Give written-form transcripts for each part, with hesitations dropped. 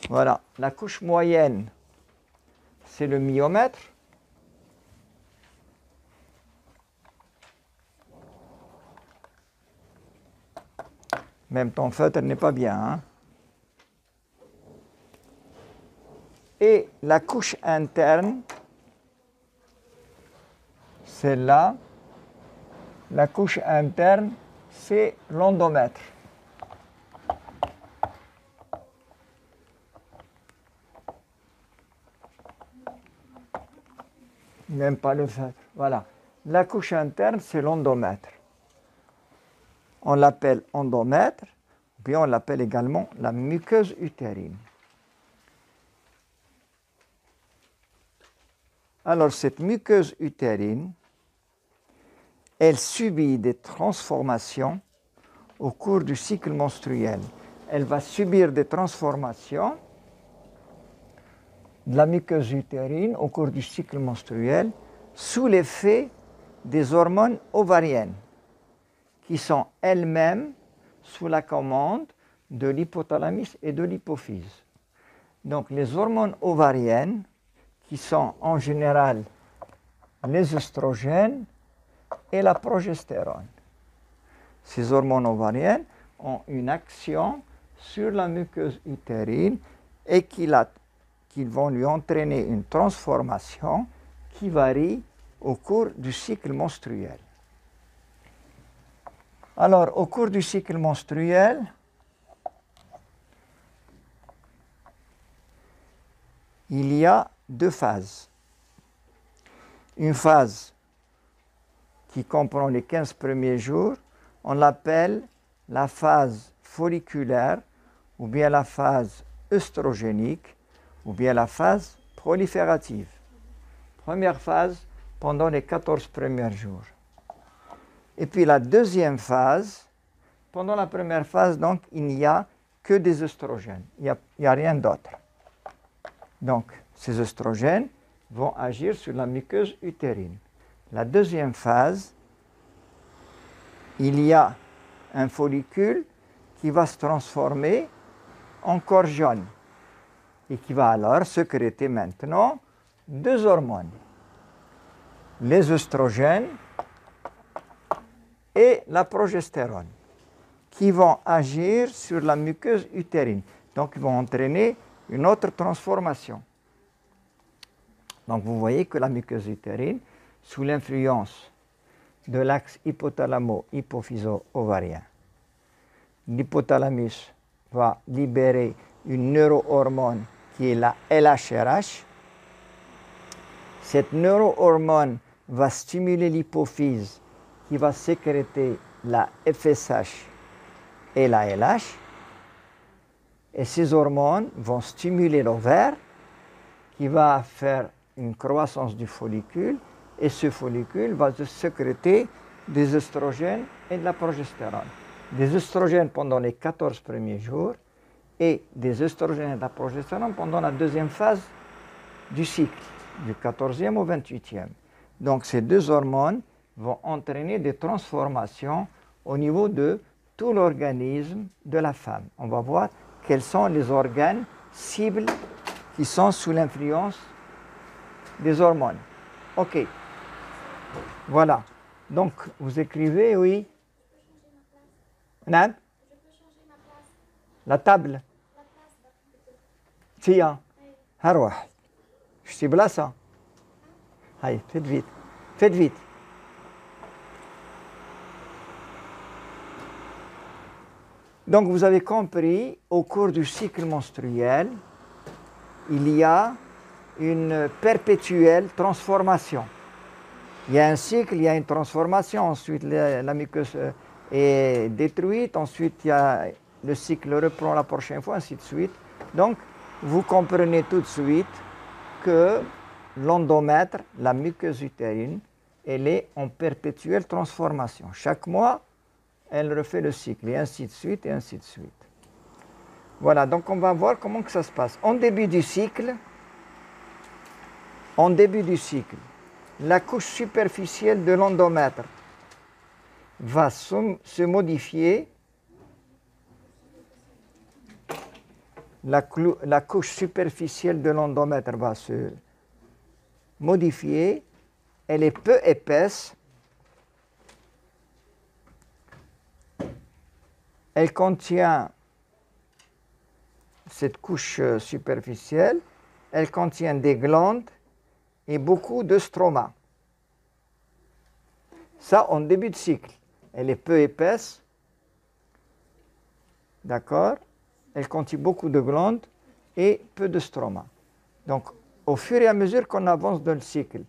Voilà, la couche moyenne, c'est le myomètre. Même ton feutre n'est pas bien. Hein? Et la couche interne, celle-là, la couche interne, c'est l'endomètre. Même pas le feutre. Voilà. La couche interne, c'est l'endomètre. On l'appelle endomètre, puis on l'appelle également la muqueuse utérine. Alors, cette muqueuse utérine, elle subit des transformations au cours du cycle menstruel. Elle va subir des transformations de la muqueuse utérine au cours du cycle menstruel sous l'effet des hormones ovariennes qui sont elles-mêmes sous la commande de l'hypothalamus et de l'hypophyse. Donc les hormones ovariennes qui sont en général les œstrogènes et la progestérone. Ces hormones ovariennes ont une action sur la muqueuse utérine et qui vont lui entraîner une transformation qui varie au cours du cycle menstruel. Alors, au cours du cycle menstruel, il y a deux phases. Une phase qui comprend les 15 premiers jours, on l'appelle la phase folliculaire ou bien la phase œstrogénique ou bien la phase proliférative. Première phase pendant les 14 premiers jours. Et puis la deuxième phase, pendant la première phase, donc, il n'y a que des œstrogènes. Il n'y a rien d'autre. Donc, ces œstrogènes vont agir sur la muqueuse utérine. La deuxième phase, il y a un follicule qui va se transformer en corps jaune et qui va alors sécréter maintenant deux hormones, les œstrogènes et la progestérone, qui vont agir sur la muqueuse utérine. Donc, ils vont entraîner une autre transformation. Donc, vous voyez que la muqueuse utérine, sous l'influence de l'axe hypothalamo-hypophyso-ovarien, l'hypothalamus va libérer une neurohormone qui est la LHRH. Cette neurohormone va stimuler l'hypophyse qui va sécréter la FSH et la LH. Et ces hormones vont stimuler l'ovaire qui va faire une croissance du follicule et ce follicule va sécréter des œstrogènes et de la progestérone. Des œstrogènes pendant les 14 premiers jours et des œstrogènes et de la progestérone pendant la deuxième phase du cycle, du 14e au 28e. Donc ces deux hormones vont entraîner des transformations au niveau de tout l'organisme de la femme. On va voir quels sont les organes cibles qui sont sous l'influence des hormones. OK. Voilà. Donc, vous écrivez, oui. Non? La table. Tiens. Harouh. Je suis blassa. Allez, faites vite. Faites vite. Donc, vous avez compris, au cours du cycle menstruel, il y a une perpétuelle transformation. Il y a un cycle, il y a une transformation, ensuite la muqueuse est détruite, ensuite le cycle reprend la prochaine fois, ainsi de suite. Donc, vous comprenez tout de suite que l'endomètre, la muqueuse utérine, elle est en perpétuelle transformation. Chaque mois, elle refait le cycle, et ainsi de suite, et ainsi de suite. Voilà, donc on va voir comment que ça se passe. En début du cycle, la couche superficielle de l'endomètre va se modifier la couche superficielle de l'endomètre va se modifier. Elle est peu épaisse. Elle contient, cette couche superficielle, elle contient des glandes et beaucoup de stroma. Ça, en début de cycle. Elle est peu épaisse. D'accord? Elle contient beaucoup de glandes et peu de stroma. Donc, au fur et à mesure qu'on avance dans le cycle,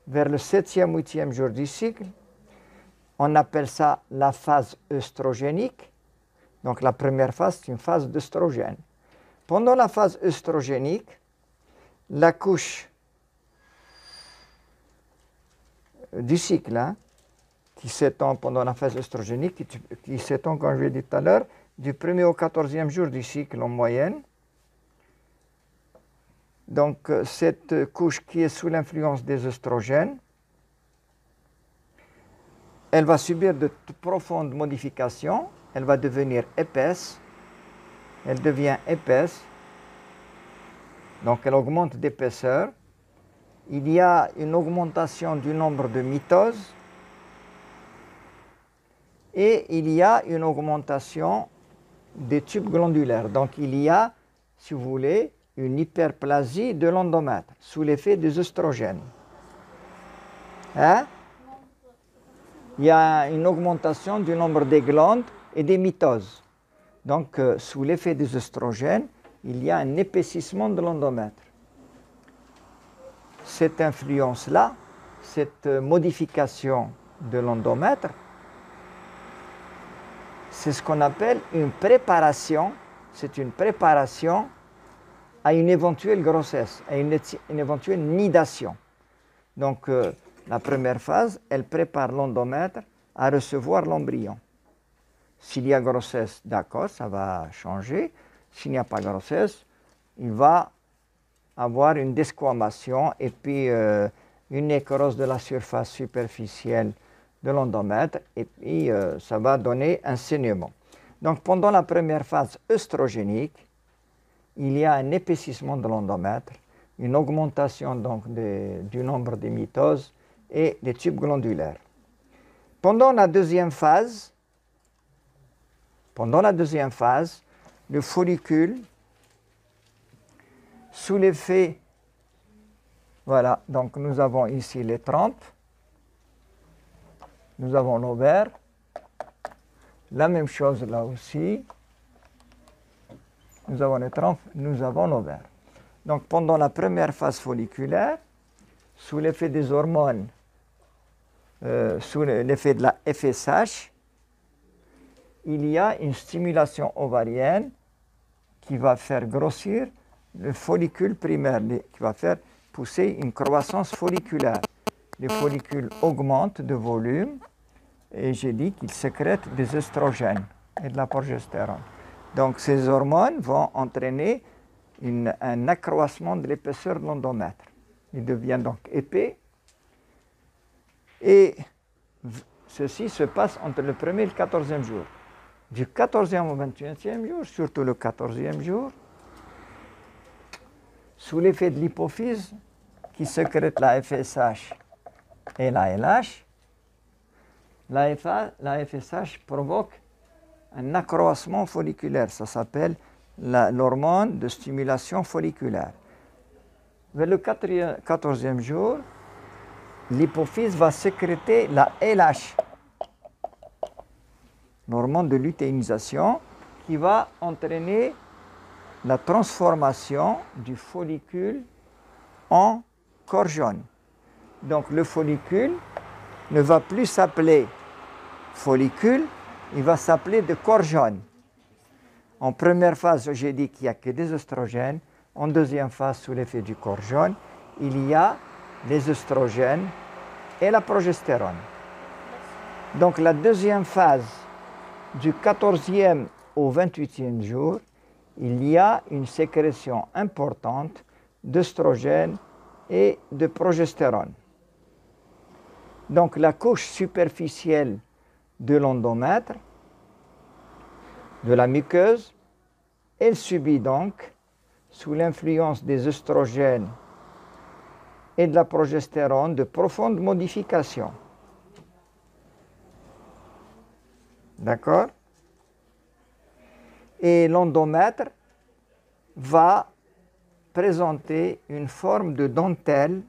vers le 7e, 8e jour du cycle, on appelle ça la phase œstrogénique. Donc, la première phase, c'est une phase d'œstrogène. Pendant la phase œstrogénique, la couche du cycle, qui s'étend pendant la phase œstrogénique, qui s'étend, comme je l'ai dit tout à l'heure, du 1er au 14e jour du cycle en moyenne. Donc, cette couche qui est sous l'influence des œstrogènes, elle va subir de profondes modifications. Elle va devenir épaisse. Elle devient épaisse. Donc, elle augmente d'épaisseur. Il y a une augmentation du nombre de mitoses. Et il y a une augmentation des tubes glandulaires. Donc, il y a, si vous voulez, une hyperplasie de l'endomètre sous l'effet des œstrogènes. Hein? Il y a une augmentation du nombre des glandes et des mitoses. Donc, sous l'effet des œstrogènes, il y a un épaississement de l'endomètre. Cette influence-là, cette modification de l'endomètre, c'est ce qu'on appelle une préparation. C'est une préparation à une éventuelle grossesse, à une éventuelle nidation. Donc, la première phase, elle prépare l'endomètre à recevoir l'embryon. S'il y a grossesse, d'accord, ça va changer. S'il n'y a pas grossesse, il va avoir une desquamation et puis une nécrose de la surface superficielle de l'endomètre et puis ça va donner un saignement. Donc, pendant la première phase œstrogénique, il y a un épaississement de l'endomètre, une augmentation donc du nombre des mitoses et des tubes glandulaires. Pendant la deuxième phase, le follicule, sous l'effet, voilà, donc nous avons ici les trompes, nous avons l'ovaire, la même chose là aussi, nous avons les trompes, nous avons l'ovaire. Donc pendant la première phase folliculaire, sous l'effet des hormones, sous l'effet de la FSH, il y a une stimulation ovarienne qui va faire grossir le follicule primaire, qui va faire pousser une croissance folliculaire. Les follicules augmentent de volume et j'ai dit qu'ils sécrètent des œstrogènes et de la progestérone. Donc ces hormones vont entraîner un accroissement de l'épaisseur de l'endomètre. Il devient donc épais et ceci se passe entre le 1er et le 14e jour. Du 14e au 21e jour, surtout le 14e jour, sous l'effet de l'hypophyse qui sécrète la FSH et la LH, la FSH provoque un accroissement folliculaire. Ça s'appelle l'hormone de stimulation folliculaire. Vers le 14e jour, l'hypophyse va sécréter la LH, l'hormone de lutéinisation, qui va entraîner la transformation du follicule en corps jaune. Donc le follicule ne va plus s'appeler follicule, il va s'appeler de corps jaune. En première phase, j'ai dit qu'il n'y a que des œstrogènes. En deuxième phase, sous l'effet du corps jaune, il y a les œstrogènes et la progestérone. Donc la deuxième phase, du 14e au 28e jour, il y a une sécrétion importante d'œstrogènes et de progestérone. Donc la couche superficielle de l'endomètre, de la muqueuse, elle subit donc sous l'influence des œstrogènes et de la progestérone, de profondes modifications. D'accord? Et l'endomètre va présenter une forme de dentelle,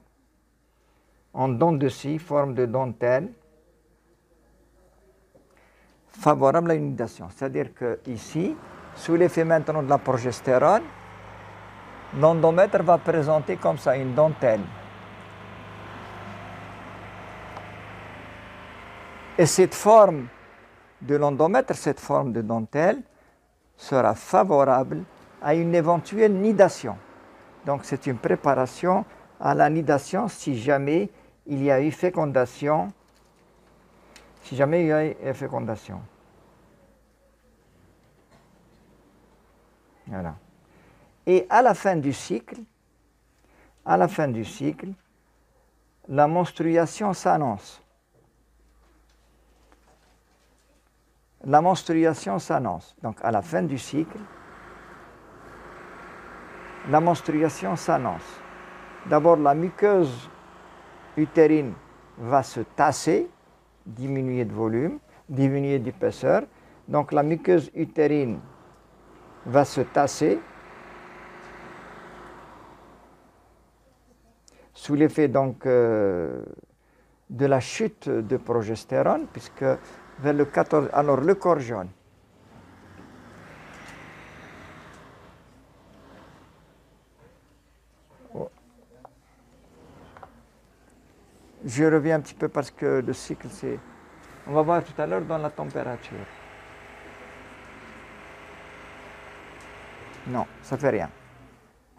en dents de scie, forme de dentelle, favorable à une nidation. C'est-à-dire que ici, sous l'effet maintenant de la progestérone, l'endomètre va présenter comme ça une dentelle. Et cette forme de l'endomètre, cette forme de dentelle, sera favorable à une éventuelle nidation. Donc c'est une préparation à la nidation si jamais il y a eu fécondation. Si jamais il y a eu fécondation. Voilà. Et à la fin du cycle, la menstruation s'annonce. La menstruation s'annonce. Donc à la fin du cycle, la menstruation s'annonce. D'abord, la muqueuse utérine va se tasser, diminuer de volume, diminuer d'épaisseur. Donc la muqueuse utérine va se tasser sous l'effet donc de la chute de progestérone, puisque vers le 14, alors le corps jaune. Je reviens un petit peu parce que le cycle, c'est... On va voir tout à l'heure dans la température. Non, ça ne fait rien.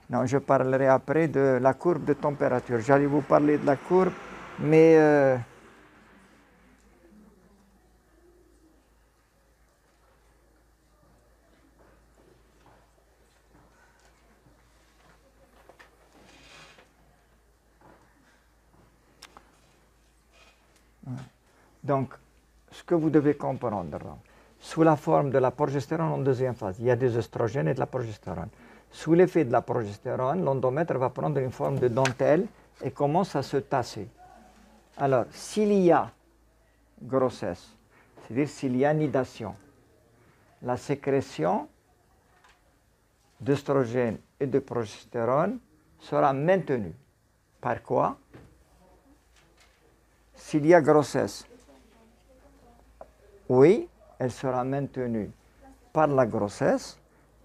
Non, je parlerai après de la courbe de température. J'allais vous parler de la courbe, mais... Donc, ce que vous devez comprendre, sous la forme de la progestérone en deuxième phase, il y a des œstrogènes et de la progestérone. Sous l'effet de la progestérone, l'endomètre va prendre une forme de dentelle et commence à se tasser. Alors, s'il y a grossesse, c'est-à-dire s'il y a nidation, la sécrétion d'œstrogènes et de progestérone sera maintenue. Par quoi? S'il y a grossesse, oui, elle sera maintenue par la grossesse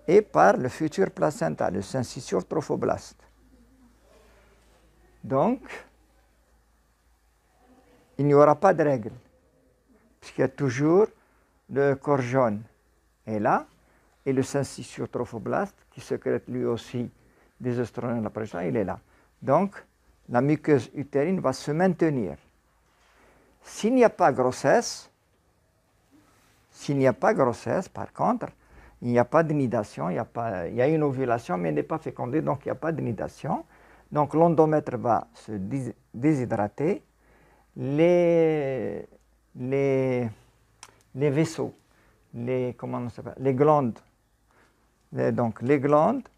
et par le futur placenta, le syncytium trophoblaste. Donc, il n'y aura pas de règle, puisqu'il y a toujours le corps jaune est là, et le syncytium trophoblaste, qui sécrète lui aussi des œstrogènes de la progestérone, il est là. Donc, la muqueuse utérine va se maintenir. S'il n'y a pas grossesse, par contre, il n'y a pas de nidation, il y a une ovulation, mais elle n'est pas fécondée, donc il n'y a pas de nidation. Donc l'endomètre va se déshydrater, les vaisseaux, les glandes, les glandes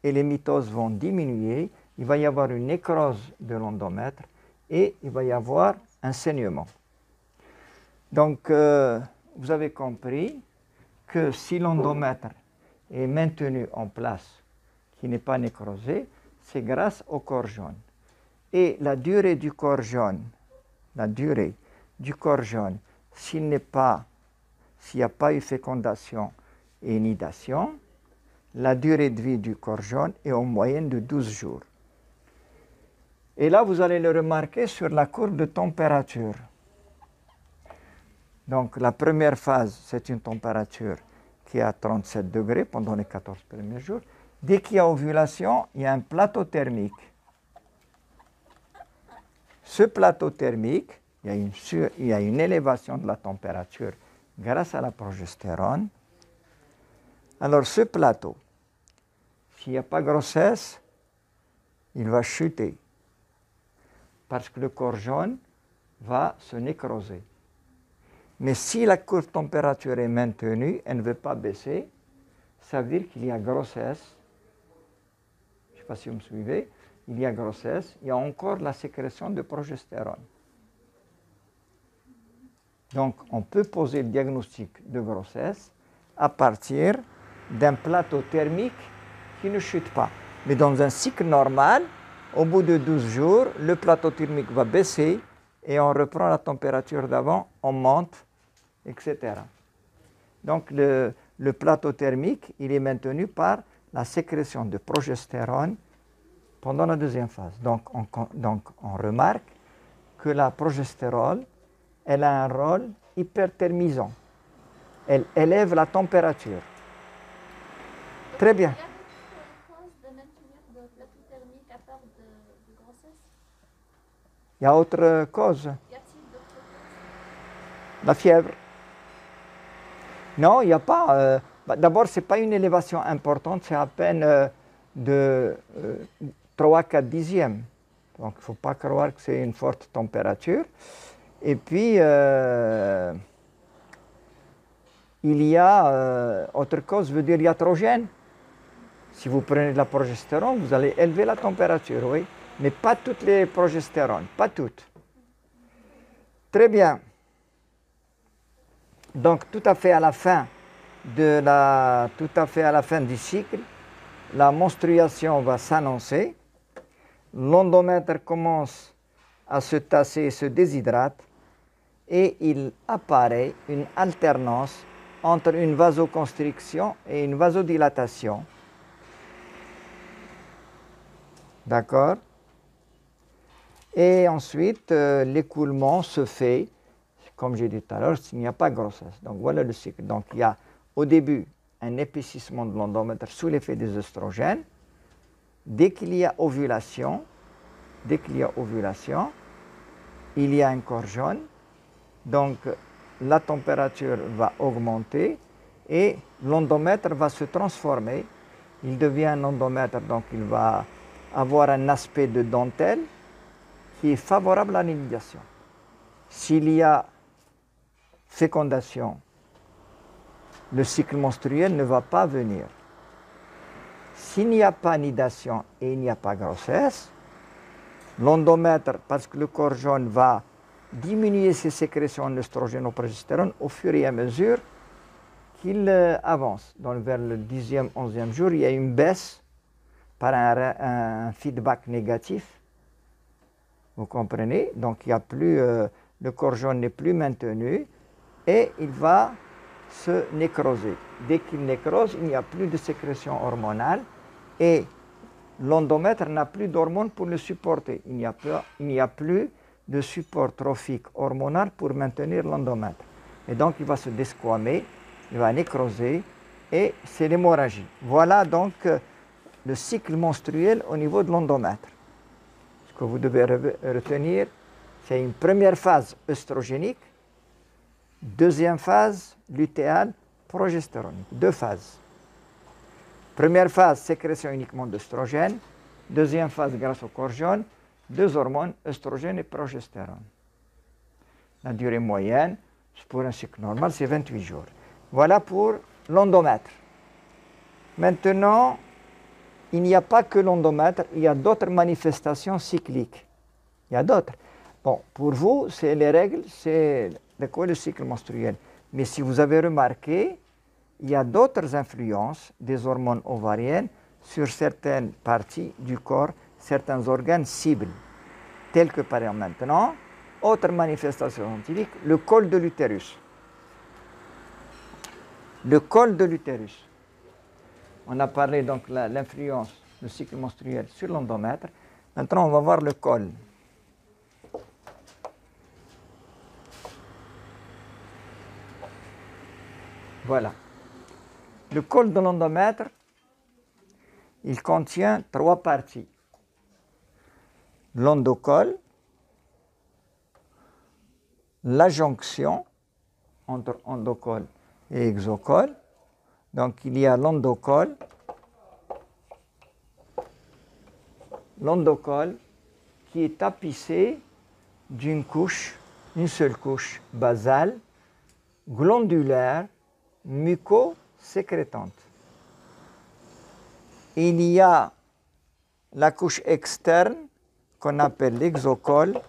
et les mitoses vont diminuer, il va y avoir une nécrose de l'endomètre et il va y avoir un saignement. Donc, vous avez compris que si l'endomètre est maintenu en place, qui n'est pas nécrosé, c'est grâce au corps jaune. Et la durée du corps jaune, s'il n'y a pas eu fécondation et nidation, la durée de vie du corps jaune est en moyenne de 12 jours. Et là, vous allez le remarquer sur la courbe de température. Donc, la première phase, c'est une température qui est à 37 degrés pendant les 14 premiers jours. Dès qu'il y a ovulation, il y a un plateau thermique. Ce plateau thermique, il y a une élévation de la température grâce à la progestérone. Alors, ce plateau, s'il n'y a pas grossesse, il va chuter parce que le corps jaune va se nécroser. Mais si la courbe de température est maintenue, elle ne veut pas baisser, ça veut dire qu'il y a grossesse pas si vous me suivez, il y a grossesse, il y a encore la sécrétion de progestérone. Donc, on peut poser le diagnostic de grossesse à partir d'un plateau thermique qui ne chute pas. Mais dans un cycle normal, au bout de 12 jours, le plateau thermique va baisser et on reprend la température d'avant, on monte, etc. Donc, le plateau thermique, il est maintenu par la sécrétion de progestérone pendant la deuxième phase. Donc, on remarque que la progestérone, elle a un rôle hyperthermisant. Elle élève la température. Très bien. Il y a d'autres causes de maintenir le plateau thermique à part de grossesse? Il y a autre cause. Y a-t-il d'autres causes? La fièvre. Non, il n'y a pas. D'abord, ce n'est pas une élévation importante, c'est à peine de 3-4 dixièmes. Donc, il ne faut pas croire que c'est une forte température. Et puis, il y a autre cause, veut dire iatrogène. Si vous prenez de la progestérone, vous allez élever la température, oui. Mais pas toutes les progestérones, pas toutes. Très bien. Donc, tout à fait à la fin du cycle, la menstruation va s'annoncer. L'endomètre commence à se tasser et se déshydrate. Et il apparaît une alternance entre une vasoconstriction et une vasodilatation. D'accord? Et ensuite, l'écoulement se fait, comme j'ai dit tout à l'heure, s'il n'y a pas de grossesse. Donc voilà le cycle. Donc il y a au début un épaississement de l'endomètre sous l'effet des oestrogènes. Dès qu'il y a ovulation, il y a un corps jaune. Donc la température va augmenter et l'endomètre va se transformer. Il devient un endomètre, donc il va avoir un aspect de dentelle qui est favorable à l'inidation. S'il y a fécondation, le cycle menstruel ne va pas venir. S'il n'y a pas nidation et il n'y a pas grossesse, l'endomètre, parce que le corps jaune va diminuer ses sécrétions en oestrogène ou progestérone au fur et à mesure qu'il avance. Donc vers le 10e, 11e jour, il y a une baisse par un feedback négatif. Vous comprenez? Donc il y a plus, le corps jaune n'est plus maintenu et il va se nécroser. Dès qu'il nécrose, il n'y a plus de sécrétion hormonale et l'endomètre n'a plus d'hormones pour le supporter. Il n'y a plus de support trophique hormonal pour maintenir l'endomètre. Et donc il va se desquamer, il va nécroser et c'est l'hémorragie. Voilà donc le cycle menstruel au niveau de l'endomètre. Ce que vous devez retenir, c'est une première phase œstrogénique, deuxième phase lutéale progestéronique. Deux phases. Première phase, sécrétion uniquement d'œstrogène. Deuxième phase, grâce au corps jaune, deux hormones, œstrogène et progestérone. La durée moyenne, pour un cycle normal, c'est 28 jours. Voilà pour l'endomètre. Maintenant, il n'y a pas que l'endomètre, il y a d'autres manifestations cycliques. Il y a d'autres. Bon, pour vous, c'est les règles, c'est le cycle menstruel. Mais si vous avez remarqué, il y a d'autres influences des hormones ovariennes sur certaines parties du corps, certains organes cibles, tels que par exemple maintenant, autre manifestation scientifique, le col de l'utérus. Le col de l'utérus. On a parlé donc de l'influence du cycle menstruel sur l'endomètre. Maintenant, on va voir le col. Voilà. Le col de l'endomètre, il contient trois parties. L'endocole, la jonction entre endocole et exocole. Donc il y a l'endocole qui est tapissé d'une couche, une seule couche basale, glandulaire, muco-sécrétante. Il y a la couche externe qu'on appelle l'exocole,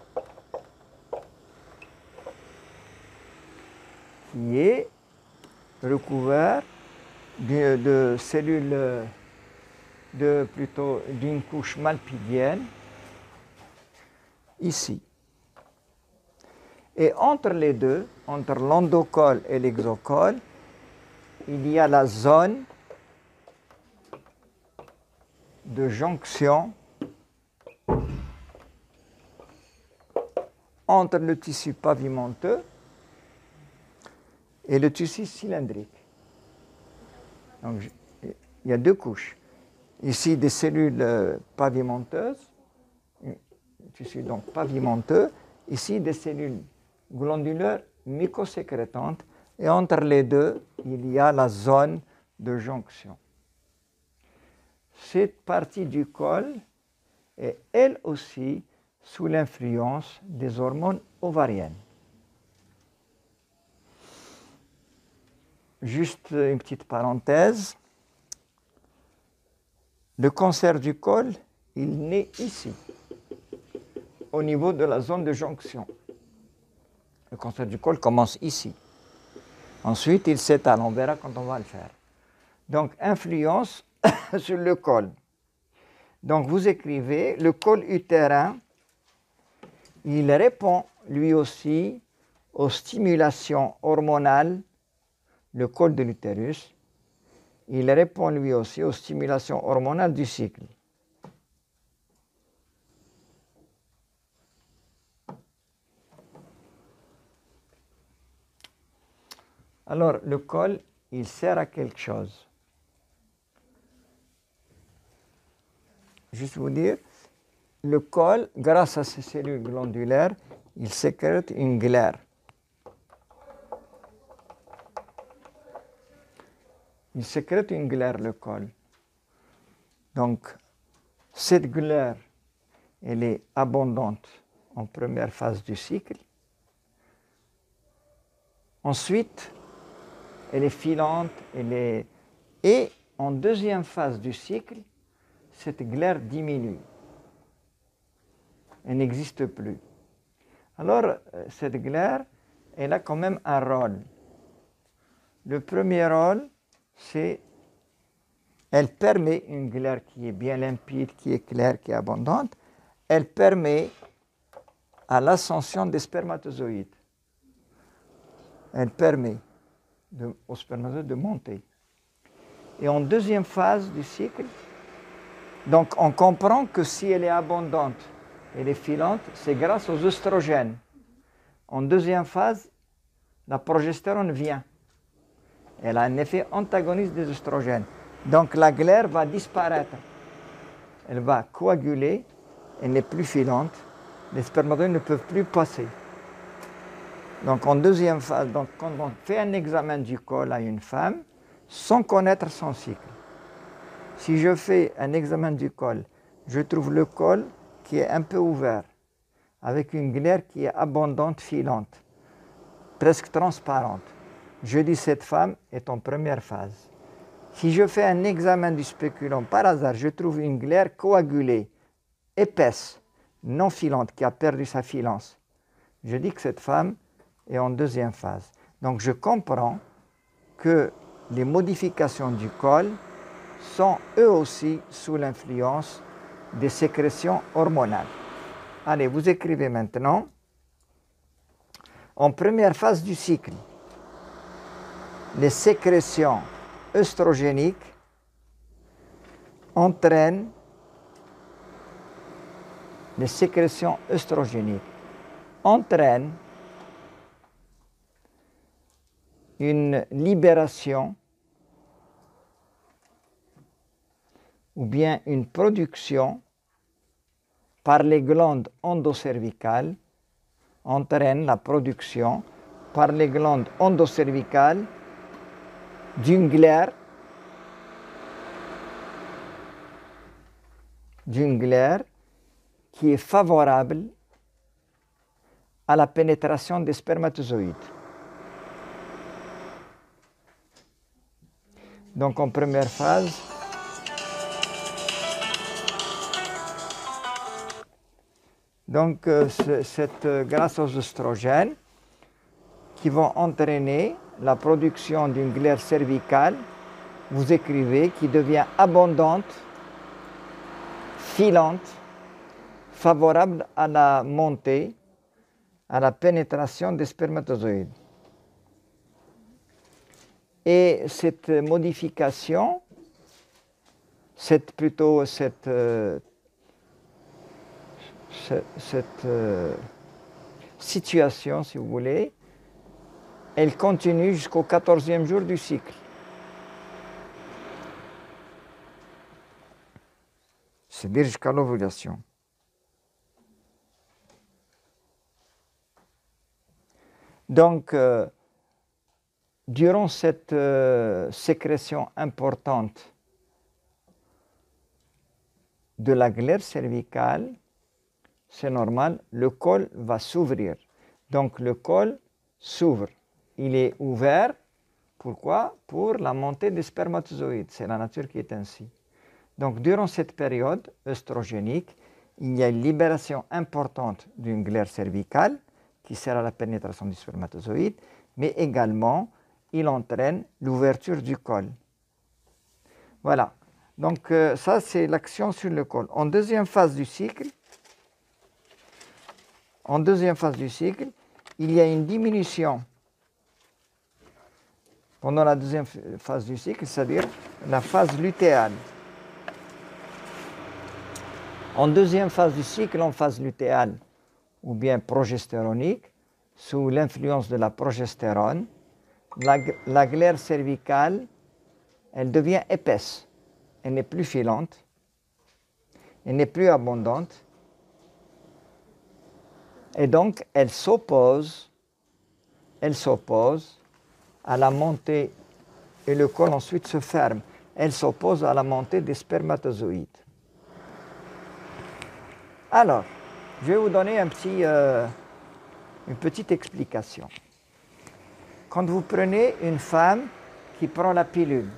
qui est recouvert de cellules d'une couche malpighienne, ici. Et entre les deux, entre l'endocole et l'exocole, il y a la zone de jonction entre le tissu pavimenteux et le tissu cylindrique. Donc, il y a deux couches. Ici, des cellules pavimenteuses, tissu donc pavimenteux. Ici, des cellules glandulaires mucosécrétantes. Et entre les deux, il y a la zone de jonction. Cette partie du col est elle aussi sous l'influence des hormones ovariennes. Juste une petite parenthèse. Le cancer du col, il naît ici, au niveau de la zone de jonction. Le cancer du col commence ici. Ensuite, il s'étale, on verra quand on va le faire. Donc, influence sur le col. Donc, vous écrivez, le col utérin, il répond lui aussi aux stimulations hormonales, le col de l'utérus, il répond lui aussi aux stimulations hormonales du cycle. Alors, le col, il sert à quelque chose. Juste vous dire, le col, grâce à ces cellules glandulaires, il sécrète une glaire. Il sécrète une glaire, le col. Donc, cette glaire, elle est abondante en première phase du cycle. Ensuite, elle est filante, et en deuxième phase du cycle, cette glaire diminue. Elle n'existe plus. Alors, cette glaire, elle a quand même un rôle. Le premier rôle, c'est elle permet, une glaire qui est bien limpide, qui est claire, qui est abondante, elle permet à l'ascension des spermatozoïdes. Elle permet aux spermatozoïdes de monter. Et en deuxième phase du cycle, donc on comprend que si elle est abondante, elle est filante, c'est grâce aux œstrogènes. En deuxième phase, la progestérone vient. Elle a un effet antagoniste des œstrogènes. Donc la glaire va disparaître. Elle va coaguler, elle n'est plus filante, les spermatozoïdes ne peuvent plus passer. Donc en deuxième phase, donc, quand on fait un examen du col à une femme, sans connaître son cycle, si je fais un examen du col, je trouve le col qui est un peu ouvert, avec une glaire qui est abondante, filante, presque transparente. Je dis cette femme est en première phase. Si je fais un examen du spéculum, par hasard, je trouve une glaire coagulée, épaisse, non filante, qui a perdu sa filance. Je dis que cette femme est en deuxième phase. Donc je comprends que les modifications du col sont eux aussi sous l'influence des sécrétions hormonales. Allez, vous écrivez maintenant. En première phase du cycle, les sécrétions œstrogéniques entraînent une libération ou bien une production par les glandes endocervicales, entraîne la production par les glandes endocervicales d'une glaire qui est favorable à la pénétration des spermatozoïdes. Donc en première phase, Donc, grâce aux oestrogènes qui vont entraîner la production d'une glaire cervicale, vous écrivez, qui devient abondante, filante, favorable à la montée, à la pénétration des spermatozoïdes. Et cette modification, cette situation, si vous voulez, elle continue jusqu'au 14e jour du cycle. C'est-à-dire jusqu'à l'ovulation. Donc, durant cette sécrétion importante de la glaire cervicale, c'est normal, le col va s'ouvrir. Donc, le col s'ouvre. Il est ouvert. Pourquoi? Pour la montée des spermatozoïdes. C'est la nature qui est ainsi. Donc, durant cette période œstrogénique, il y a une libération importante d'une glaire cervicale qui sert à la pénétration du spermatozoïde, mais également, il entraîne l'ouverture du col. Voilà. Donc, ça, c'est l'action sur le col. En deuxième phase du cycle, il y a une diminution pendant la deuxième phase du cycle, c'est-à-dire la phase lutéale. En deuxième phase du cycle, en phase lutéale ou bien progestéronique, sous l'influence de la progestérone, la glaire cervicale, elle devient épaisse. Elle n'est plus filante, elle n'est plus abondante. Et donc, elle s'oppose à la montée, et le col ensuite se ferme. Elle s'oppose à la montée des spermatozoïdes. Alors, je vais vous donner une petite explication. Quand vous prenez une femme qui prend la pilule,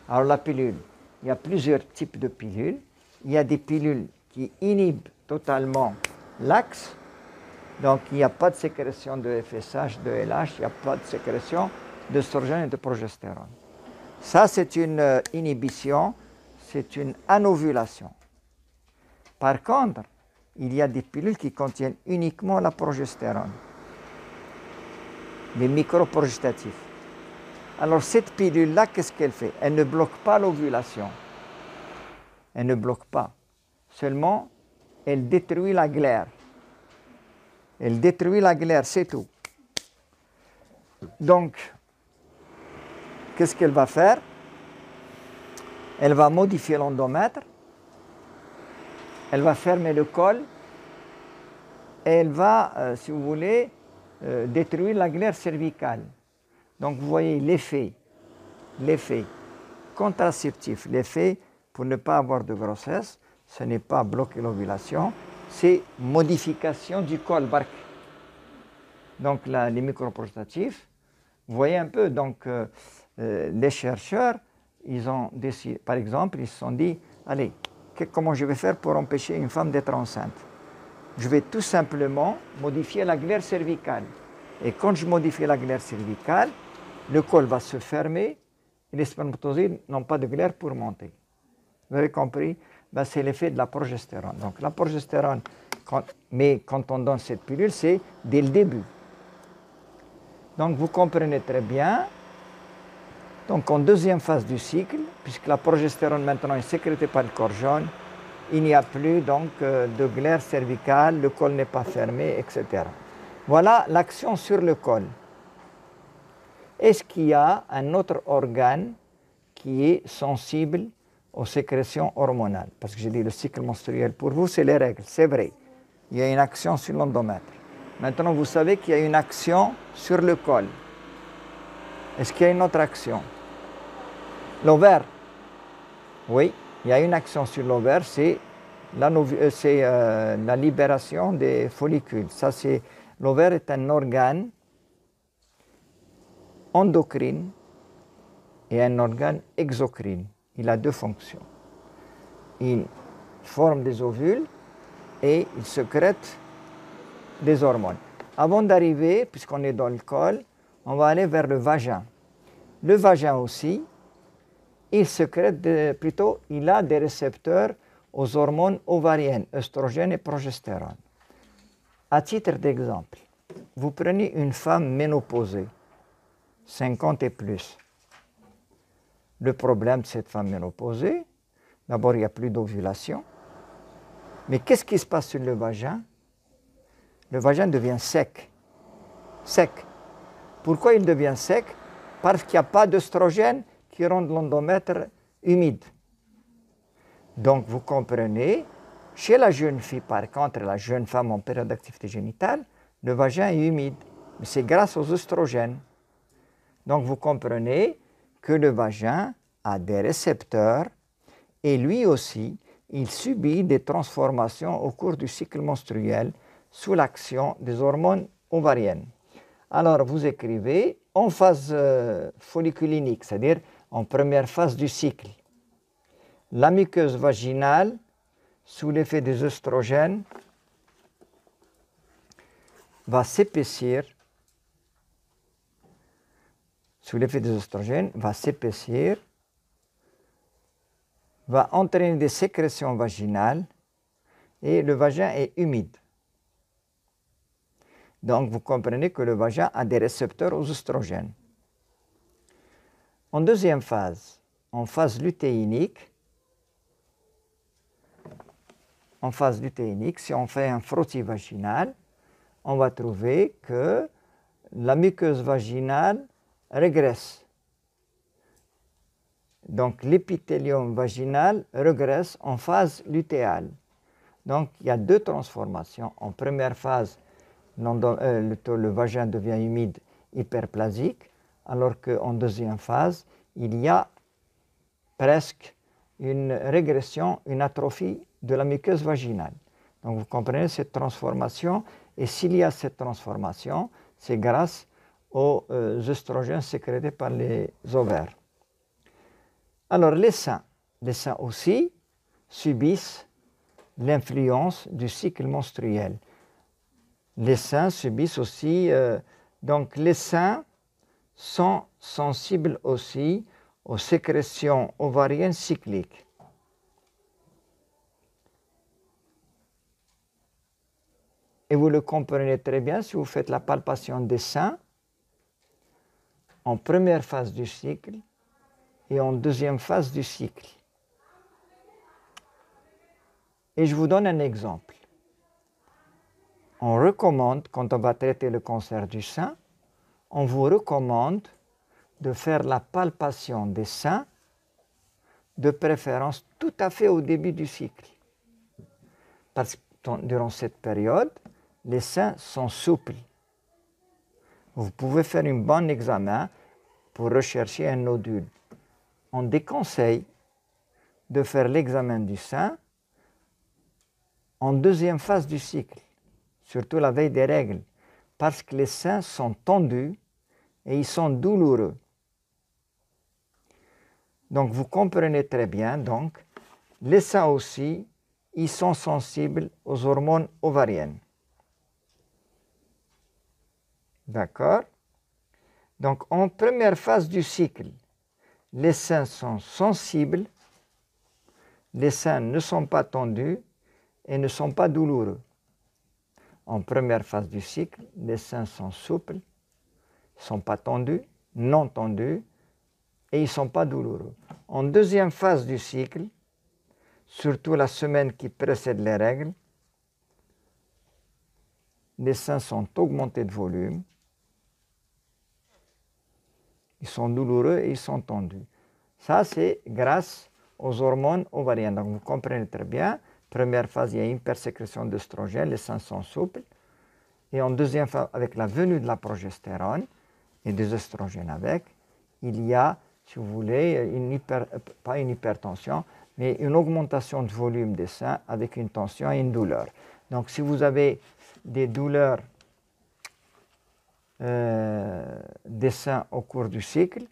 alors la pilule, il y a plusieurs types de pilules. Il y a des pilules qui inhibent totalement l'axe, donc il n'y a pas de sécrétion de FSH, de LH, il n'y a pas de sécrétion d'œstrogène et de progestérone. Ça, c'est une inhibition, c'est une anovulation. Par contre, il y a des pilules qui contiennent uniquement la progestérone, les microprogestatifs. Alors cette pilule-là, qu'est-ce qu'elle fait? Elle ne bloque pas l'ovulation. Elle ne bloque pas. Seulement, elle détruit la glaire. Elle détruit la glaire, c'est tout. Donc, qu'est-ce qu'elle va faire? Elle va modifier l'endomètre, elle va fermer le col, et elle va, si vous voulez, détruire la glaire cervicale. Donc, vous voyez l'effet contraceptif, l'effet pour ne pas avoir de grossesse, ce n'est pas bloquer l'ovulation, c'est modification du col barque. Donc, les microprogestatifs, vous voyez un peu, donc, les chercheurs, ils ont décidé, par exemple, ils se sont dit, allez, comment je vais faire pour empêcher une femme d'être enceinte? Je vais tout simplement modifier la glaire cervicale. Et quand je modifie la glaire cervicale, le col va se fermer et les spermatozoïdes n'ont pas de glaire pour monter. Vous avez compris? Ben, c'est l'effet de la progestérone. Donc la progestérone, mais quand on donne cette pilule, c'est dès le début. Donc vous comprenez très bien. Donc en deuxième phase du cycle, puisque la progestérone maintenant est sécrétée par le corps jaune, il n'y a plus donc de glaire cervicale, le col n'est pas fermé, etc. Voilà l'action sur le col. Est-ce qu'il y a un autre organe qui est sensible aux sécrétions hormonales? Parce que j'ai dit le cycle menstruel, pour vous, c'est les règles, c'est vrai. Il y a une action sur l'endomètre. Maintenant, vous savez qu'il y a une action sur le col. Est-ce qu'il y a une autre action? L'ovaire. Oui, il y a une action sur l'ovaire, c'est la libération des follicules. Ça, l'ovaire est un organe endocrine et un organe exocrine. Il a deux fonctions. Il forme des ovules et il sécrète des hormones. Avant d'arriver, puisqu'on est dans le col, on va aller vers le vagin. Le vagin aussi, il sécrète il a des récepteurs aux hormones ovariennes, œstrogènes et progestérone. À titre d'exemple, vous prenez une femme ménopausée, 50 et plus. Le problème de cette femme ménopausée, d'abord il n'y a plus d'ovulation. Mais qu'est-ce qui se passe sur le vagin? Le vagin devient sec. Sec. Pourquoi il devient sec? Parce qu'il n'y a pas d'œstrogène qui rend l'endomètre humide. Donc vous comprenez, chez la jeune fille par contre, la jeune femme en période d'activité génitale, le vagin est humide. Mais c'est grâce aux œstrogènes. Donc vous comprenez que le vagin a des récepteurs et lui aussi, il subit des transformations au cours du cycle menstruel sous l'action des hormones ovariennes. Alors vous écrivez en phase folliculique, c'est-à-dire en première phase du cycle. La muqueuse vaginale, sous l'effet des œstrogènes, va s'épaissir. Sous l'effet des œstrogènes, va s'épaissir, va entraîner des sécrétions vaginales et le vagin est humide. Donc vous comprenez que le vagin a des récepteurs aux œstrogènes. En deuxième phase, en phase lutéinique, si on fait un frottis vaginal, on va trouver que la muqueuse vaginale régresse. Donc l'épithélium vaginal régresse en phase lutéale. Donc il y a deux transformations. En première phase, le vagin devient humide, hyperplasique, alors qu'en deuxième phase, il y a presque une régression, une atrophie de la muqueuse vaginale. Donc vous comprenez cette transformation, et s'il y a cette transformation, c'est grâce aux œstrogènes sécrétés par les ovaires. Alors les seins aussi subissent l'influence du cycle menstruel. Les seins subissent aussi, donc les seins sont sensibles aussi aux sécrétions ovariennes cycliques. Et vous le comprenez très bien si vous faites la palpation des seins en première phase du cycle et en deuxième phase du cycle. Et je vous donne un exemple. On recommande, quand on va traiter le cancer du sein, on vous recommande de faire la palpation des seins, de préférence tout à fait au début du cycle. Parce que durant cette période, les seins sont souples. Vous pouvez faire un bon examen pour rechercher un nodule. On déconseille de faire l'examen du sein en deuxième phase du cycle, surtout la veille des règles, parce que les seins sont tendus et ils sont douloureux. Donc vous comprenez très bien, donc, les seins aussi, ils sont sensibles aux hormones ovariennes. D'accord? Donc en première phase du cycle, les seins sont sensibles, les seins ne sont pas tendus et ne sont pas douloureux. En première phase du cycle, les seins sont souples, ne sont pas tendus, non tendus et ils ne sont pas douloureux. En deuxième phase du cycle, surtout la semaine qui précède les règles, les seins sont augmentés de volume, ils sont douloureux et ils sont tendus. Ça, c'est grâce aux hormones ovariennes. Donc, vous comprenez très bien, première phase, il y a une hypersécrétion d'œstrogène, les seins sont souples. Et en deuxième phase, avec la venue de la progestérone et des œstrogènes avec, il y a, si vous voulez, pas une hypertension, mais une augmentation de volume des seins avec une tension et une douleur. Donc, si vous avez des douleurs des seins au cours du cycle,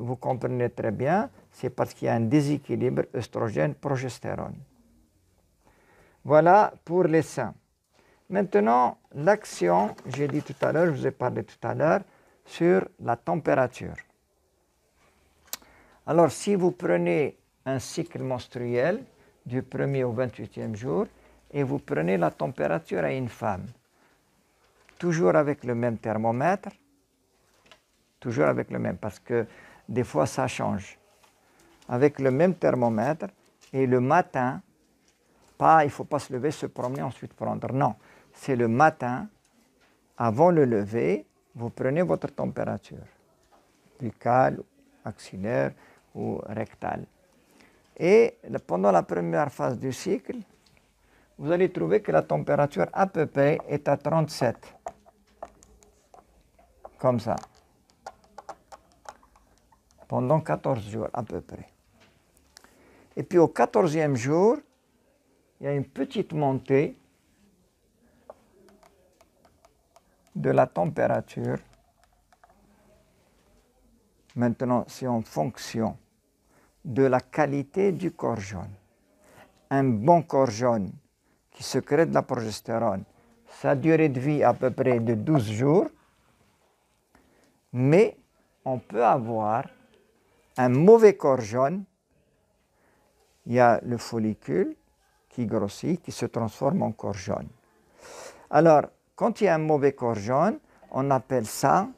vous comprenez très bien, c'est parce qu'il y a un déséquilibre œstrogène-progestérone. Voilà pour les seins. Maintenant, l'action, j'ai dit tout à l'heure, je vous ai parlé tout à l'heure, sur la température. Alors, si vous prenez un cycle menstruel du 1er au 28e jour et vous prenez la température à une femme, toujours avec le même thermomètre, toujours avec le même, parce que des fois ça change, avec le même thermomètre, et le matin, il ne faut pas se lever, se promener, ensuite prendre. Non, c'est le matin, avant le lever, vous prenez votre température, buccale, axillaire ou rectale. Et pendant la première phase du cycle, vous allez trouver que la température à peu près est à 37. Comme ça. Pendant 14 jours à peu près. Et puis au 14e jour, il y a une petite montée de la température. Maintenant, c'est en fonction de la qualité du corps jaune. Un bon corps jaune qui sécrète de la progestérone, sa durée de vie à peu près de 12 jours, mais on peut avoir un mauvais corps jaune. Il y a le follicule qui grossit, qui se transforme en corps jaune. Alors, quand il y a un mauvais corps jaune, on appelle ça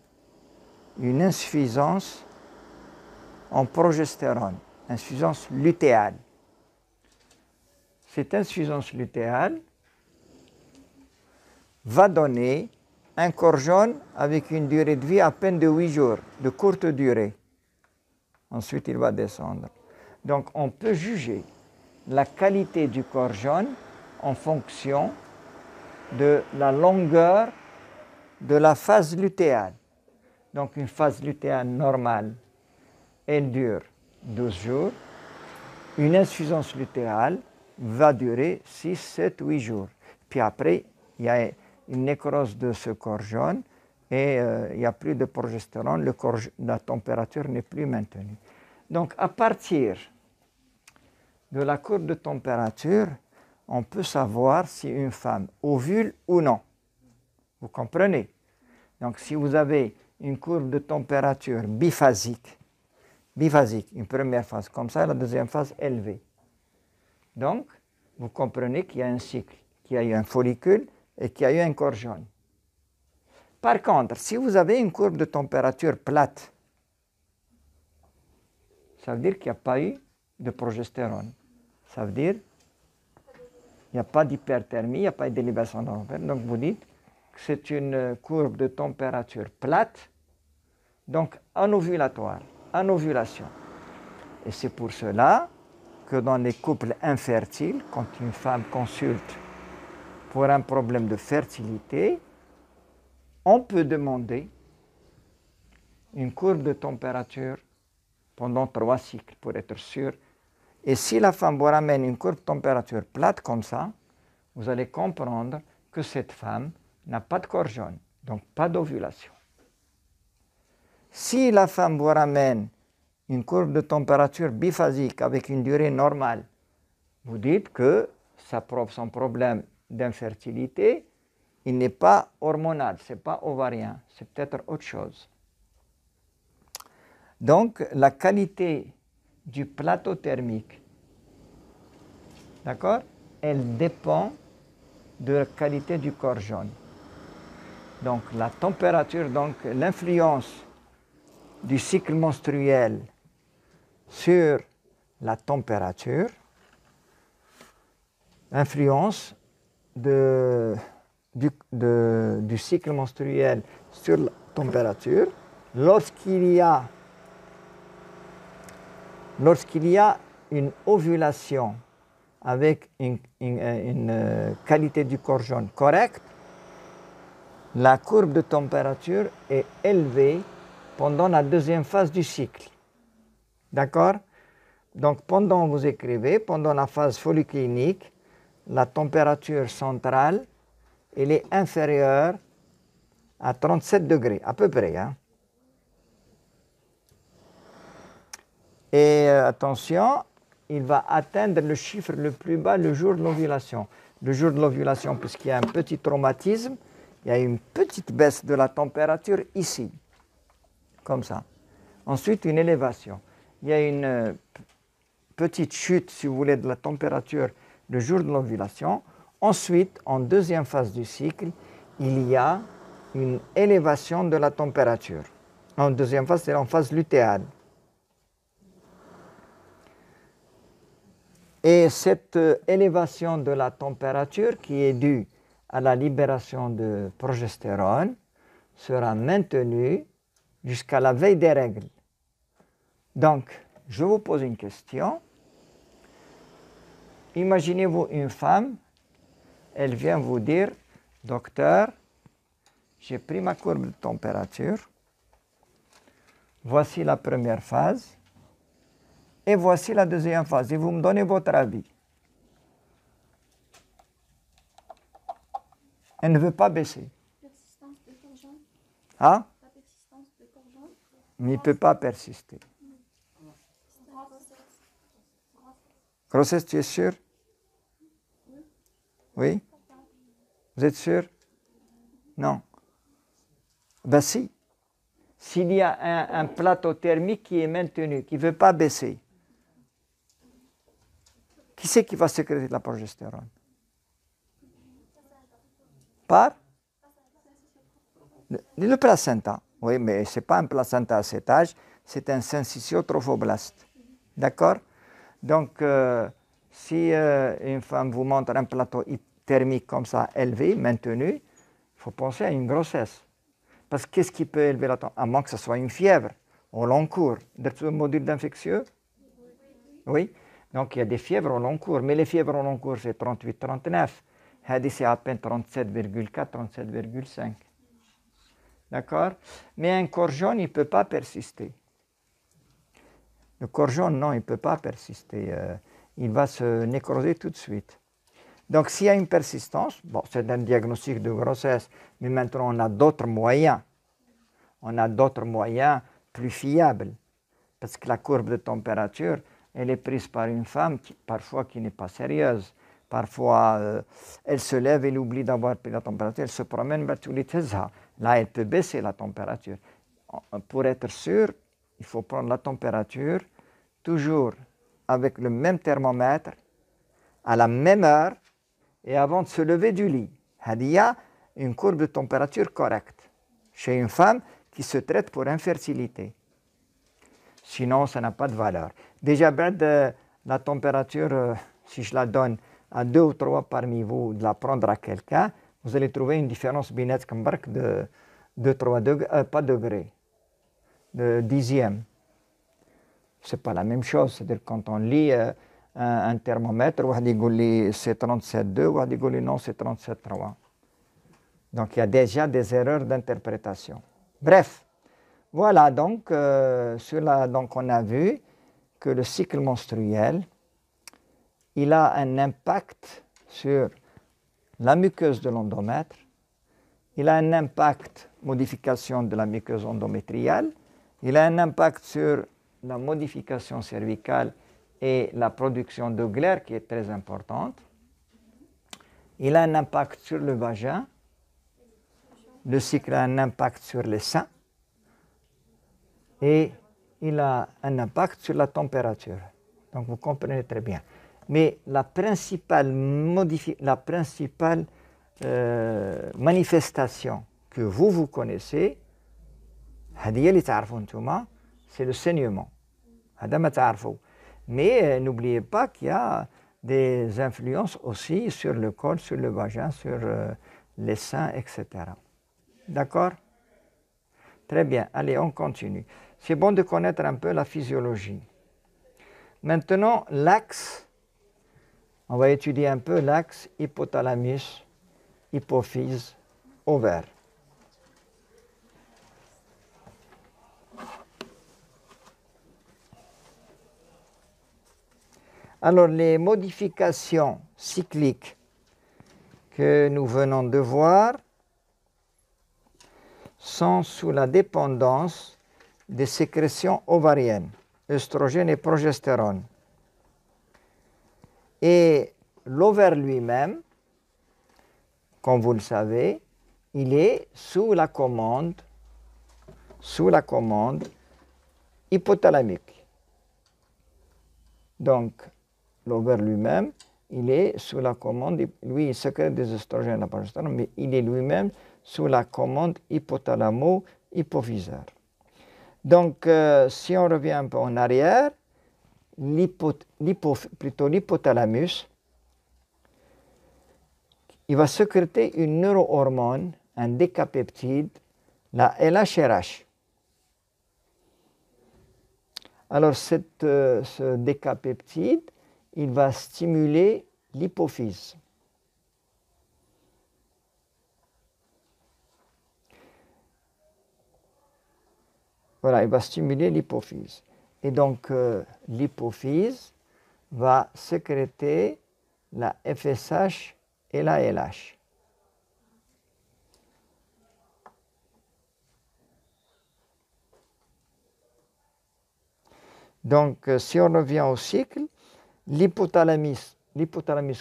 une insuffisance en progestérone, insuffisance lutéale. Cette insuffisance lutéale va donner un corps jaune avec une durée de vie à peine de 8 jours, de courte durée. Ensuite, il va descendre. Donc, on peut juger la qualité du corps jaune en fonction de la longueur de la phase lutéale. Donc, une phase lutéale normale, elle dure 12 jours. Une insuffisance lutéale va durer 6, 7, 8 jours. Puis après, il y a une nécrose de ce corps jaune et il n'y a plus de progestérone, la température n'est plus maintenue. Donc, à partir de la courbe de température, on peut savoir si une femme ovule ou non. Vous comprenez? Donc, si vous avez une courbe de température biphasique, une première phase comme ça, la deuxième phase élevée. Donc, vous comprenez qu'il y a un cycle, qu'il y a eu un follicule et qu'il y a eu un corps jaune. Par contre, si vous avez une courbe de température plate, ça veut dire qu'il n'y a pas eu de progestérone. Ça veut dire qu'il n'y a pas d'hyperthermie, il n'y a pas eu d'élévation normale. Donc vous dites que c'est une courbe de température plate, donc anovulatoire, anovulation. Et c'est pour cela que dans les couples infertiles, quand une femme consulte pour un problème de fertilité, on peut demander une courbe de température pendant 3 cycles pour être sûr. Et si la femme vous ramène une courbe de température plate comme ça, vous allez comprendre que cette femme n'a pas de corps jaune, donc pas d'ovulation. Si la femme vous ramène une courbe de température biphasique avec une durée normale, vous dites que son problème d'infertilité, il n'est pas hormonal, ce n'est pas ovarien, c'est peut-être autre chose. Donc, la qualité du plateau thermique, d'accord, elle dépend de la qualité du corps jaune. Donc, la température, donc l'influence du cycle menstruel sur la température, l'influence du cycle menstruel sur la température, lorsqu'il y a une ovulation avec une qualité du corps jaune correcte, la courbe de température est élevée pendant la deuxième phase du cycle. D'accord? Donc, vous écrivez, pendant la phase folliculaire, la température centrale, elle est inférieure à 37 degrés, à peu près. Hein? Et attention, il va atteindre le chiffre le plus bas le jour de l'ovulation. le jour de l'ovulation, puisqu'il y a un petit traumatisme, il y a une petite baisse de la température ici, comme ça. Ensuite, une élévation. Il y a une petite chute, si vous voulez, de la température le jour de l'ovulation. Ensuite, en deuxième phase du cycle, il y a une élévation de la température. En deuxième phase, c'est en phase lutéale. Et cette élévation de la température qui est due à la libération de progestérone sera maintenue jusqu'à la veille des règles. Donc, je vous pose une question. Imaginez-vous une femme, elle vient vous dire, docteur, j'ai pris ma courbe de température, voici la première phase, et voici la deuxième phase, et vous me donnez votre avis. Elle ne veut pas baisser. Persistance de corps jaune. Hein? La persistance de corps jaune. Mais il ne peut pas persister. Grossesse, tu es sûr? Oui? Vous êtes sûr? Non. Ben si. S'il y a un plateau thermique qui est maintenu, qui ne veut pas baisser, qui c'est qui va sécréter de la progestérone? Par le placenta. Oui, mais ce n'est pas un placenta à cet âge, c'est un syncytiotrophoblaste. D'accord? Donc, si une femme vous montre un plateau thermique comme ça, élevé, maintenu, il faut penser à une grossesse. Parce que qu'est-ce qui peut élever la température? À moins que ce soit une fièvre au long cours. D'être un module d'infectieux? Oui. Donc, il y a des fièvres au long cours. Mais les fièvres au long cours, c'est 38-39. Hadi, c'est à peine 37,4, 37,5. D'accord? Mais un corps jaune, il ne peut pas persister. Le corps jaune, non, il ne peut pas persister. Il va se nécroser tout de suite. Donc, s'il y a une persistance, bon, c'est un diagnostic de grossesse, mais maintenant, on a d'autres moyens. On a d'autres moyens plus fiables. Parce que la courbe de température, elle est prise par une femme, parfois qui n'est pas sérieuse. Parfois, elle se lève, elle oublie d'avoir pris la température, elle se promène, là, elle peut baisser la température. Pour être sûr, il faut prendre la température toujours avec le même thermomètre, à la même heure, et avant de se lever du lit. Il y a une courbe de température correcte chez une femme qui se traite pour infertilité. Sinon, ça n'a pas de valeur. Déjà, la température, si je la donne à 2 ou 3 parmi vous, de la prendre à quelqu'un, vous allez trouver une différence binette de 2-3 degrés, pas degrés, de dixième. Ce n'est pas la même chose. C'est-à-dire quand on lit un thermomètre, c'est 37,2, ou non, c'est 37,3. Donc il y a déjà des erreurs d'interprétation. Bref, voilà, donc, donc on a vu que le cycle menstruel, il a un impact sur la muqueuse de l'endomètre, il a un impact modification de la muqueuse endométriale, il a un impact sur la modification cervicale et la production de glaire qui est très importante. Il a un impact sur le vagin, le cycle a un impact sur les seins et il a un impact sur la température. Donc vous comprenez très bien. Mais la principale manifestation que vous connaissez, c'est le saignement. Mais n'oubliez pas qu'il y a des influences aussi sur le col, sur le vagin, sur les seins, etc. D'accord? Très bien. Allez, on continue. C'est bon de connaître un peu la physiologie. Maintenant, l'axe. On va étudier un peu l'axe hypothalamus, hypophyse, ovaire. Alors, les modifications cycliques que nous venons de voir sont sous la dépendance des sécrétions ovariennes, œstrogène et progestérone. Et l'ovaire lui-même, comme vous le savez, il est sous la commande hypothalamique. Donc, l'ovaire lui-même, il est sous la commande, lui, il sécrète des oestrogènes et de la progestérone, mais il est lui-même sous la commande hypothalamo-hypophysaire. Donc, si on revient un peu en arrière, l'hypothalamus, il va sécréter une neurohormone, un décapeptide, la LHRH. Alors, ce décapeptide, il va stimuler l'hypophyse. Voilà, il va stimuler l'hypophyse. Et donc, l'hypophyse va sécréter la FSH et la LH. Donc, si on revient au cycle, l'hypothalamus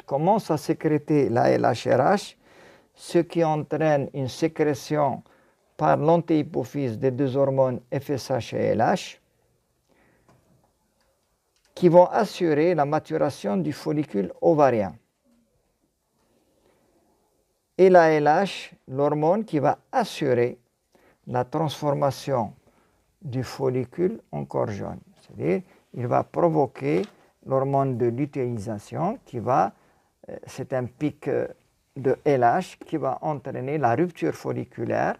commence à sécréter la LHRH, ce qui entraîne une sécrétion par l'antéhypophyse des deux hormones FSH et LH, qui vont assurer la maturation du follicule ovarien. Et la LH, l'hormone qui va assurer la transformation du follicule en corps jaune. C'est-à-dire, il va provoquer l'hormone de luteinisation qui va, c'est un pic de LH qui va entraîner la rupture folliculaire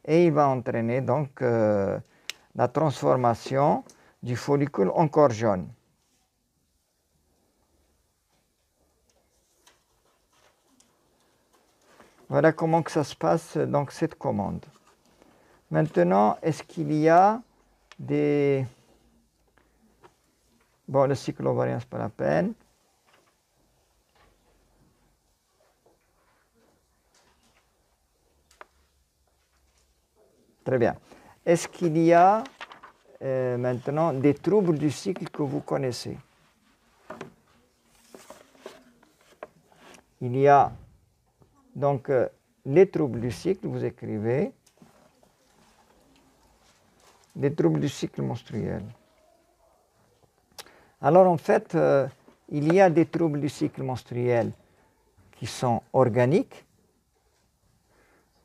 et il va entraîner donc la transformation du follicule en corps jaune. Voilà comment que ça se passe dans cette commande. Maintenant, est-ce qu'il y a des... Bon, le cycle ovarien, ce n'est pas la peine. Très bien. Est-ce qu'il y a maintenant des troubles du cycle que vous connaissez? Il y a donc les troubles du cycle, vous écrivez les troubles du cycle menstruel. Alors en fait, il y a des troubles du cycle menstruel qui sont organiques,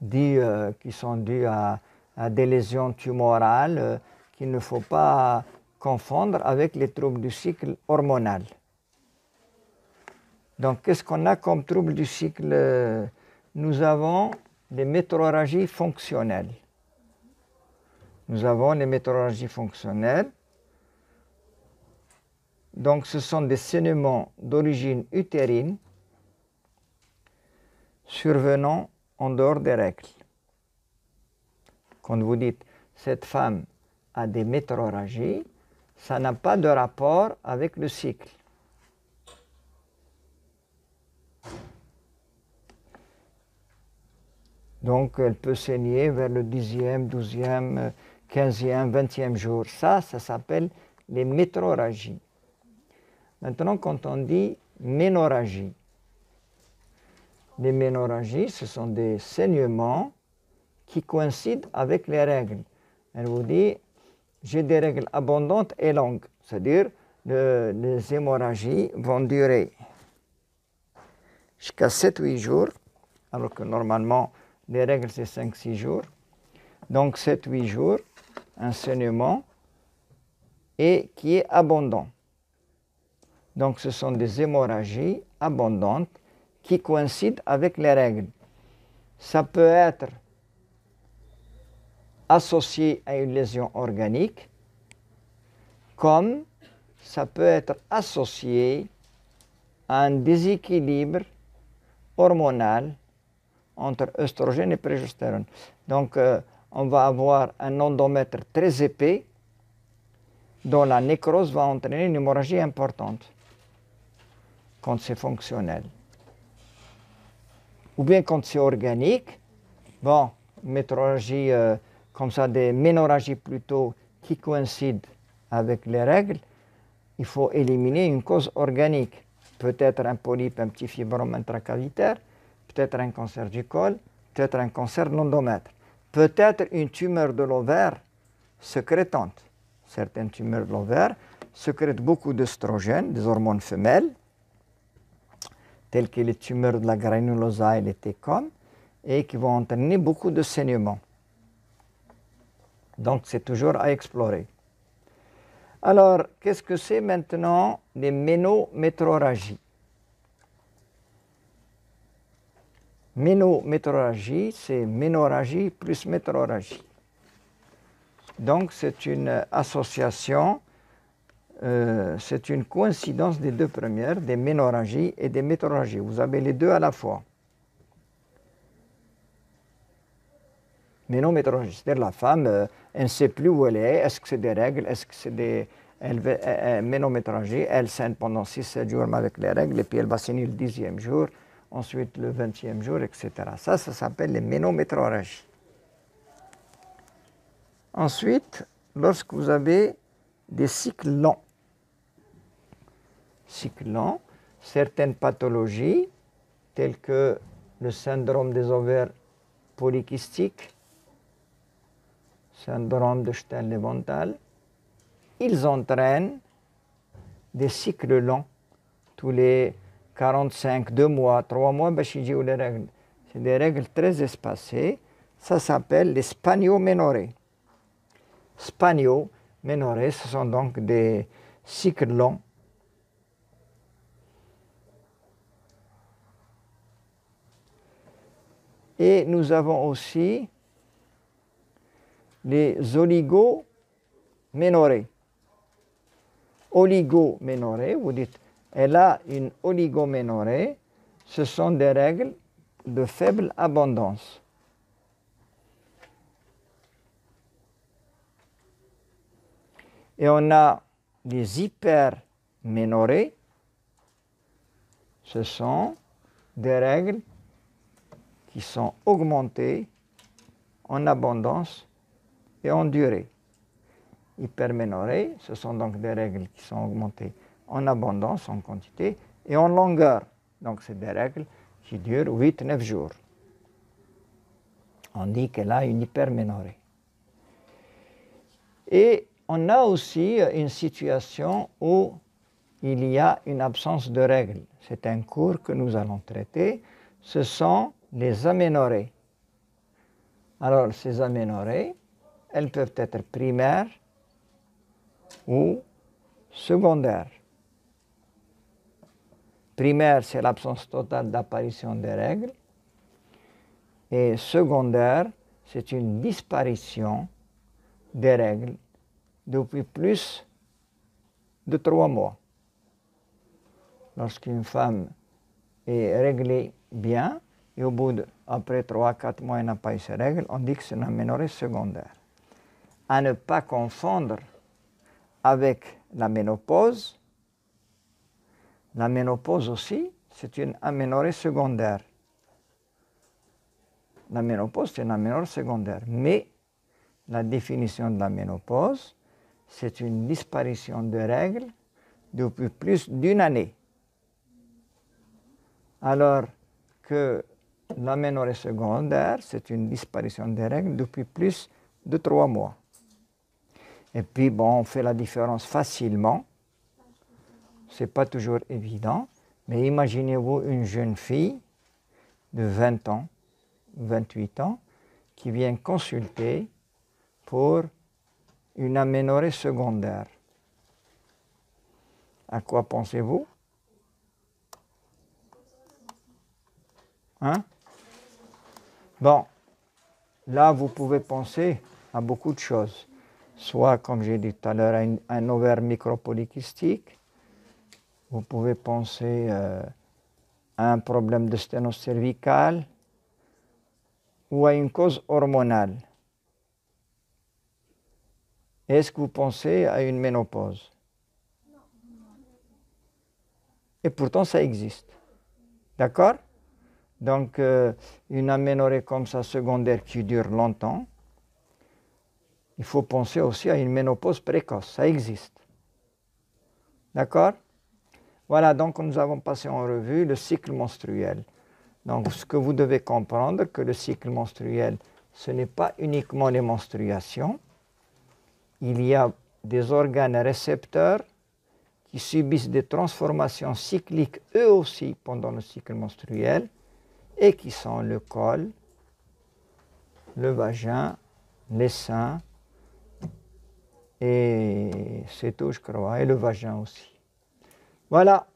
qui sont dus à des lésions tumorales qu'il ne faut pas confondre avec les troubles du cycle hormonal. Donc, qu'est-ce qu'on a comme trouble du cycle? Nous avons les métrorragies fonctionnelles. Nous avons les métrorragies fonctionnelles. Donc, ce sont des saignements d'origine utérine survenant en dehors des règles. Quand vous dites cette femme a des métrorragies, ça n'a pas de rapport avec le cycle. Donc, elle peut saigner vers le 10e, 12e, 15e, 20e jour. Ça s'appelle les métrorragies. Maintenant, quand on dit ménorragie, les ménorragies, ce sont des saignements qui coïncident avec les règles. Elle vous dit, j'ai des règles abondantes et longues. C'est-à-dire, les hémorragies vont durer jusqu'à 7-8 jours, alors que normalement, les règles, c'est 5-6 jours. Donc, 7-8 jours, un saignement, et qui est abondant. Donc, ce sont des hémorragies abondantes qui coïncident avec les règles. Ça peut être associé à une lésion organique, comme ça peut être associé à un déséquilibre hormonal entre œstrogène et progestérone. Donc, on va avoir un endomètre très épais dont la nécrose va entraîner une hémorragie importante quand c'est fonctionnel. Ou bien quand c'est organique, bon, métrorragie comme ça, des ménorragies plutôt qui coïncident avec les règles, il faut éliminer une cause organique. Peut-être un polype, un petit fibrome intracavitaire, peut-être un cancer du col, peut-être un cancer de l'endomètre, peut-être une tumeur de l'ovaire sécrétante. Certaines tumeurs de l'ovaire sécrètent beaucoup d'œstrogènes, des hormones femelles, telles que les tumeurs de la granulosa et les técomes, et qui vont entraîner beaucoup de saignements. Donc, c'est toujours à explorer. Alors, qu'est-ce que c'est maintenant les ménométrorragies? Ménométrorragie, c'est ménorragie plus métrorragie. Donc, c'est une association, c'est une coïncidence des deux premières, des ménorragies et des métrorragies. Vous avez les deux à la fois. Ménométrorragie, c'est-à-dire la femme, elle ne sait plus où elle est que c'est des règles, est-ce que c'est des ménométrorragie, elle saigne pendant 6-7 jours avec les règles, et puis elle va saigner le 10e jour, ensuite le 20e jour, etc. Ça s'appelle les ménométrorragies. Ensuite, lorsque vous avez des cycles longs, certaines pathologies, telles que le syndrome des ovaires polykystiques, syndrome de Stein-Leventhal, ils entraînent des cycles longs. Tous les 45, 2 mois, 3 mois, les règles. C'est des règles très espacées. Ça s'appelle les spanioménorrhées. Spanioménorrhées, ce sont donc des cycles longs. Et nous avons aussi les oligoménorrhées. Oligoménorrhées, vous dites, elle a une oligoménorrhée, ce sont des règles de faible abondance. Et on a les hyperménorrhées, ce sont des règles qui sont augmentées en abondance et en durée. Hyperménorrhées, ce sont donc des règles qui sont augmentées en abondance, en quantité et en longueur. Donc, c'est des règles qui durent 8-9 jours. On dit qu'elle a une hyperménorrhée. Et on a aussi une situation où il y a une absence de règles. C'est un cours que nous allons traiter. Ce sont les aménorrhées. Alors, ces aménorrhées, elles peuvent être primaires ou secondaires. Primaire, c'est l'absence totale d'apparition des règles. Et secondaire, c'est une disparition des règles depuis plus de 3 mois. Lorsqu'une femme est réglée bien, et au bout après 3-4 mois, elle n'a pas eu ses règles, on dit que c'est une aménorrhée secondaire. À ne pas confondre avec la ménopause. La ménopause aussi, c'est une aménorrhée secondaire. La ménopause, c'est une aménorrhée secondaire. Mais la définition de la ménopause, c'est une disparition de règles depuis plus d'une année. Alors que l'aménorrhée secondaire, c'est une disparition des règles depuis plus de 3 mois. Et puis, bon, on fait la différence facilement. Ce n'est pas toujours évident. Mais imaginez-vous une jeune fille de 20 ans, 28 ans, qui vient consulter pour une aménorrhée secondaire. À quoi pensez-vous? Hein? Bon, là, vous pouvez penser à beaucoup de choses. Soit, comme j'ai dit tout à l'heure, à un ovaire micropolycystique. Vous pouvez penser à un problème de sténose cervicale ou à une cause hormonale. Est-ce que vous pensez à une ménopause? Et pourtant, ça existe. D'accord? Donc, une aménorrhée comme ça, secondaire, qui dure longtemps, il faut penser aussi à une ménopause précoce. Ça existe. D'accord? Voilà, donc nous avons passé en revue le cycle menstruel. Donc, ce que vous devez comprendre, que le cycle menstruel, ce n'est pas uniquement les menstruations. Il y a des organes récepteurs qui subissent des transformations cycliques eux aussi pendant le cycle menstruel et qui sont le col, le vagin, les seins et c'est tout je crois, et le vagin aussi. Voilà.